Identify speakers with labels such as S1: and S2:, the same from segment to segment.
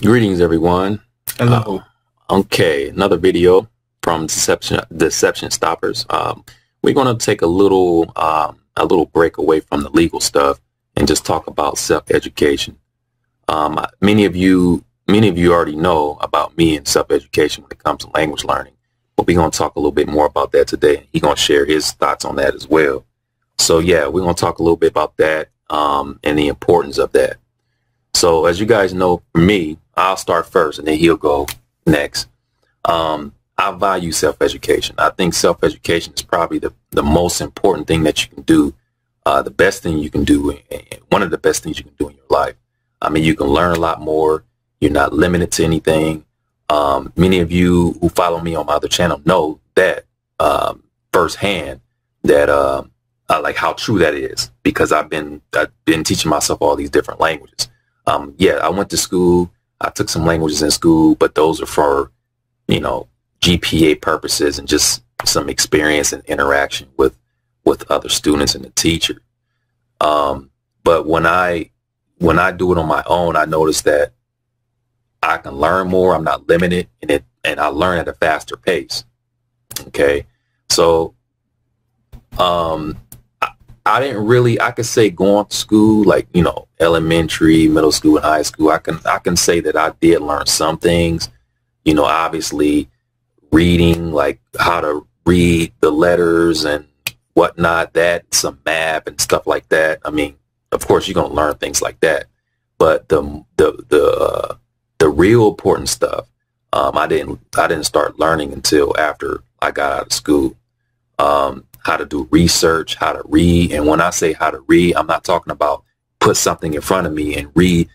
S1: Greetings, everyone.
S2: Hello.
S1: Okay, another video from Deception Stoppers. We're going to take a little break away from the legal stuff and just talk about self-education. Many of you already know about me and self-education when it comes to language learning, but we're going to talk a little bit more about that today. He's going to share his thoughts on that as well. So yeah, we're going to talk a little bit about that and the importance of that. So as you guys know, for me, I'll start first and then he'll go next. I value self-education. I think self-education is probably the most important thing that you can do, the best thing you can do, and one of the best things you can do in your life. I mean, you can learn a lot more. You're not limited to anything. Many of you who follow me on my other channel know that firsthand that like how true that is, because I've been teaching myself all these different languages. Yeah, I went to school. I took some languages in school, but those are for, GPA purposes and just some experience and interaction with other students and the teacher. But when I do it on my own, I notice that I can learn more. I'm not limited and I learn at a faster pace. Okay. So, I could say going to school, like, elementary, middle school, and high school, I can say that I did learn some things, obviously reading, like how to read the letters and whatnot, that, some math and stuff like that. I mean, of course, you're going to learn things like that. But the real important stuff, I didn't start learning until after I got out of school. How to do research, how to read. And when I say how to read, I'm not talking about put something in front of me and read.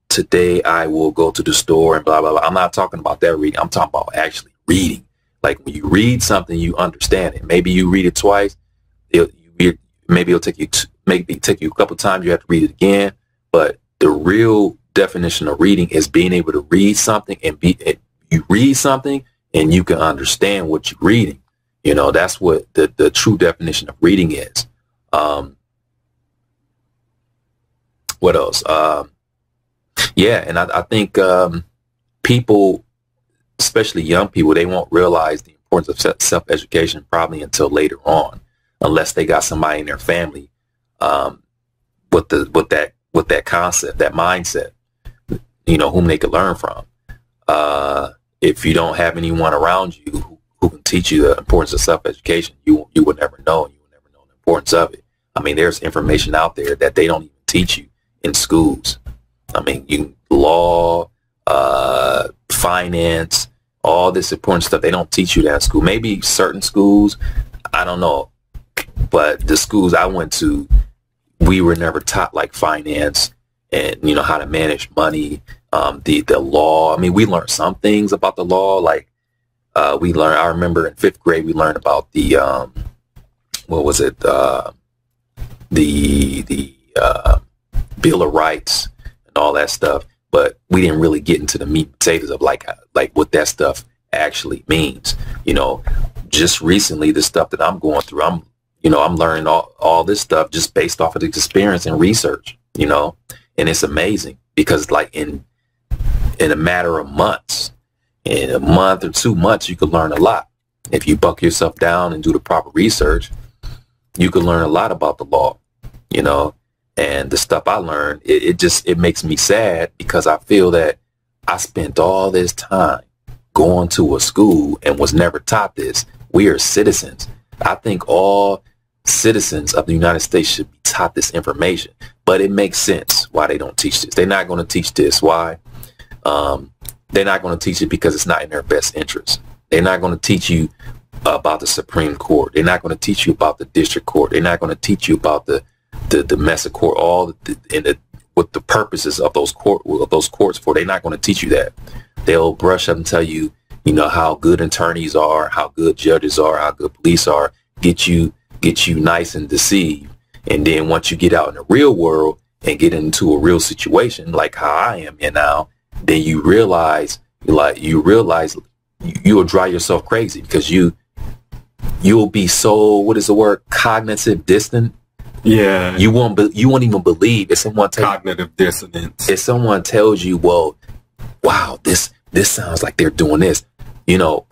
S1: Today I will go to the store and blah, blah, blah. I'm not talking about that reading. I'm talking about actually reading. Like when you read something, you understand it. Maybe you read it twice. Maybe it'll take you a couple times. You have to read it again. But the real definition of reading is being able to read something you read something and you can understand what you're reading. That's what the true definition of reading is. What else? Yeah, and I think people, especially young people, they won't realize the importance of self-education probably until later on, unless they got somebody in their family with that concept, that mindset, whom they could learn from. If you don't have anyone around you who can teach you the importance of self-education, you would never know. You would never know the importance of it. I mean, there's information out there that they don't even teach you in schools. I mean, law, finance, all this important stuff, they don't teach you that in school. Maybe certain schools, I don't know. But the schools I went to, we were never taught like finance and, how to manage money, the law. I mean, we learned some things about the law, like, I remember in 5th grade, we learned about the, the Bill of Rights and all that stuff. But we didn't really get into the meat and potatoes of like what that stuff actually means. Just recently, the stuff that I'm going through, I'm learning all this stuff just based off of the experience and research, and it's amazing because like in a matter of months, in a month or 2 months, you could learn a lot. If you buck yourself down and do the proper research, you could learn a lot about the law, and the stuff I learned, it makes me sad because I feel that I spent all this time going to a school and was never taught this. We are citizens. I think all citizens of the United States should be taught this information, but it makes sense why they don't teach this. They're not going to teach this. Why? They're not going to teach it because it's not in their best interest. They're not going to teach you about the Supreme Court. They're not going to teach you about the district court. They're not going to teach you about the mess of court, what the purposes of those courts for. They're not going to teach you that. They'll brush up and tell you, how good attorneys are, how good judges are, how good police are, get you nice and deceived. And then once you get out in the real world and get into a real situation, like how I am in now, then you realize you'll drive yourself crazy because you'll be so, what is the word, cognitive distant
S2: Yeah.
S1: You won't even believe if someone
S2: cognitive dissonance.
S1: If someone tells you, well, wow, this sounds like they're doing this. You know,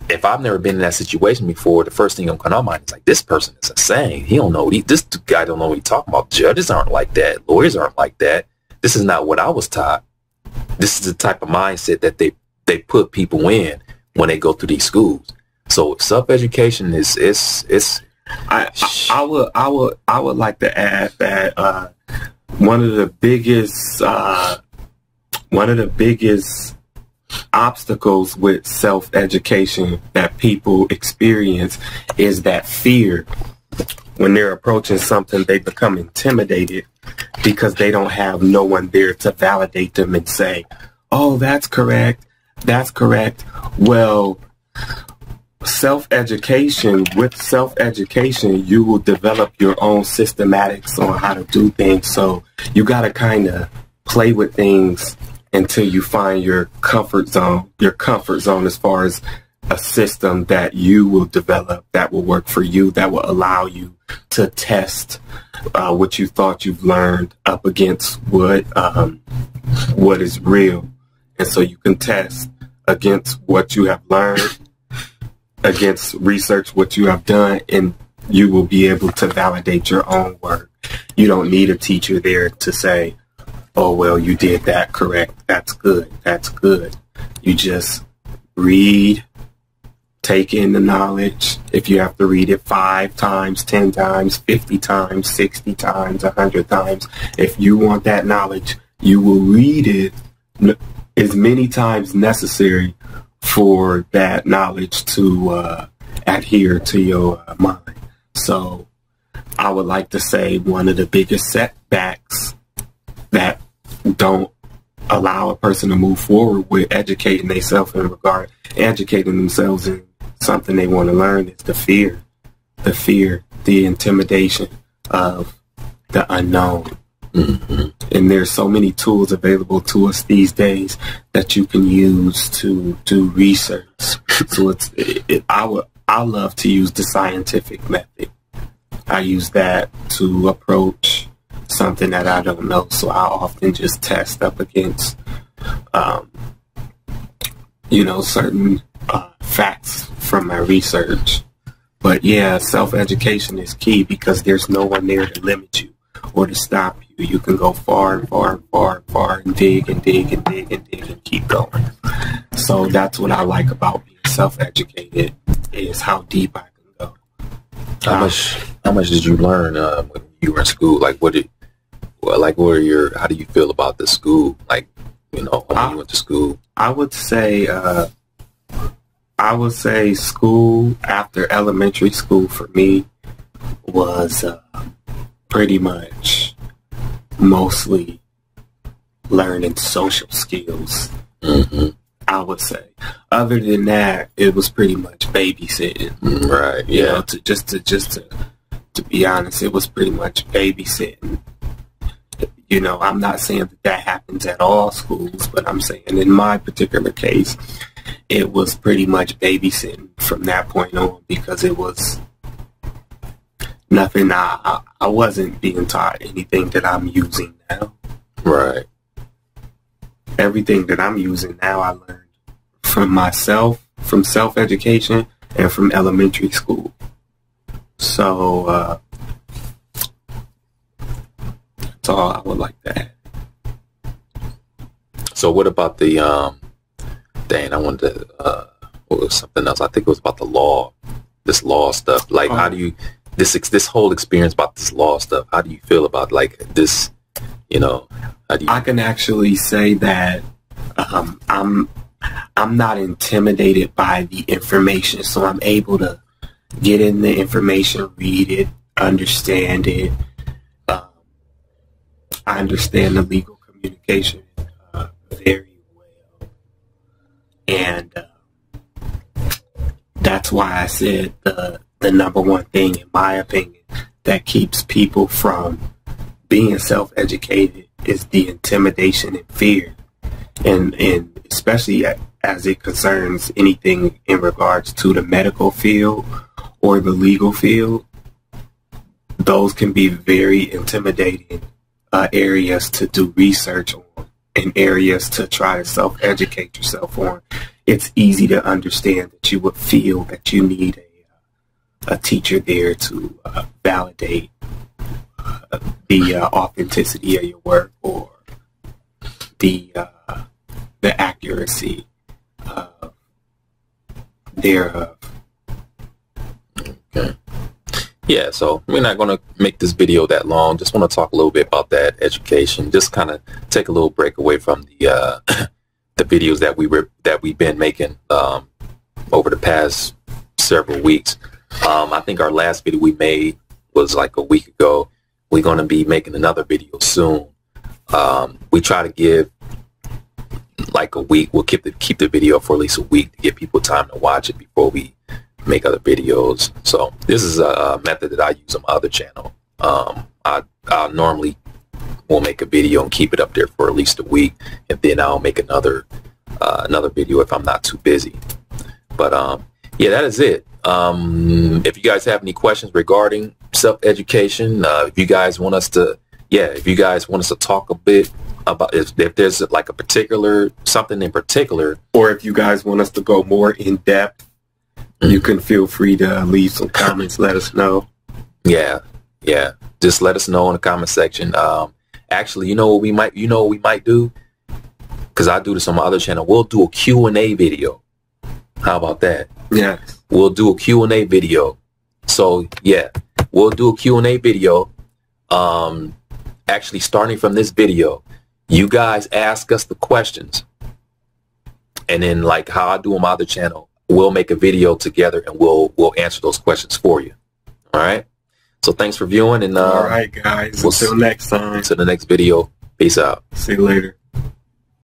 S1: if I've never been in that situation before, the first thing I'm coming to my mind is like, this person is insane. He don't know. This guy don't know what he's talking about. Judges aren't like that. Lawyers aren't like that. This is not what I was taught. This is the type of mindset that they put people in when they go through these schools. So self-education is
S2: I would like to add that one of the biggest obstacles with self-education that people experience is that fear. When they're approaching something, they become intimidated because they don't have no one there to validate them and say, oh, that's correct. That's correct. Well, with self-education, you will develop your own systematics on how to do things. So you got to kind of play with things until you find your comfort zone as far as a system that you will develop that will work for you, that will allow you to test what you thought you've learned up against what is real. And so you can test against what you have learned, against research, what you have done, and you will be able to validate your own work. You don't need a teacher there to say, oh, well, you did that correct. That's good. That's good. You just read, take in the knowledge. If you have to read it 5 times, 10 times, 50 times, 60 times, 100 times, if you want that knowledge, you will read it as many times necessary for that knowledge to adhere to your mind. So I would like to say one of the biggest setbacks that don't allow a person to move forward with educating themselves in something they want to learn is the fear, the intimidation of the unknown. Mm-hmm. And there's so many tools available to us these days that you can use to do research. So I love to use the scientific method. I use that to approach something that I don't know. So I often just test up against, certain facts from my research. But yeah, self-education is key because there's no one there to limit you or to stop you. You can go far and far and far and far and dig and dig and dig and dig and keep going. So that's what I like about being self-educated, is how deep I can go.
S1: How much did you learn when you were in school? Like, how do you feel about the school? Like, when you went to school?
S2: I would say school after elementary school for me was pretty much mostly learning social skills. Mm-hmm. I would say. Other than that, it was pretty much babysitting.
S1: Right. Yeah.
S2: To be honest, it was pretty much babysitting. I'm not saying that happens at all schools, but I'm saying in my particular case, it was pretty much babysitting from that point on, because it was nothing. I wasn't being taught anything that I'm using now.
S1: Right.
S2: Everything that I'm using now, I learned from myself, from self-education, and from elementary school. So that's all I would like to add. So
S1: what about the I wanted to what was something else? I think it was about the law, this law stuff. Like, how do you this whole experience about this law stuff? How do you feel about like this? I
S2: can actually say that I'm not intimidated by the information, so I'm able to get in the information, read it, understand it. I understand the legal communication very well, and that's why I said the number one thing, in my opinion, that keeps people from being self-educated is the intimidation and fear, and especially as it concerns anything in regards to the medical field or the legal field. those can be very intimidating areas to do research on and areas to try to self-educate yourself on. It's easy to understand that you would feel that you need a teacher there to validate the authenticity of your work or the accuracy thereof.
S1: Okay. Yeah, so we're not going to make this video that long. Just want to talk a little bit about that education. Just kind of take a little break away from the the videos that we've been making over the past several weeks. I think our last video we made was like a week ago. We're going to be making another video soon. We try to give like a week. We'll keep the video for at least a week to give people time to watch it before we make other videos. So this is a method that I use on my other channel. I normally will make a video and keep it up there for at least a week, and then I'll make another video if I'm not too busy. But yeah, that is it. If you guys have any questions regarding self-education, if you guys want us to talk a bit about if there's like a particular something in particular,
S2: or if you guys want us to go more in depth, you can feel free to leave some comments. Let us know.
S1: Yeah. Just let us know in the comment section. Actually, you know what we might do? Because I do this on my other channel. We'll do a Q&A video. How about that?
S2: Yeah.
S1: We'll do a Q&A video. So yeah, we'll do a Q&A video. Actually, starting from this video, you guys ask us the questions, and then like how I do on my other channel, we'll make a video together and we'll answer those questions for you. All right. So thanks for viewing, and
S2: all right, guys. Until next time.
S1: To the next video. Peace out.
S2: See you later.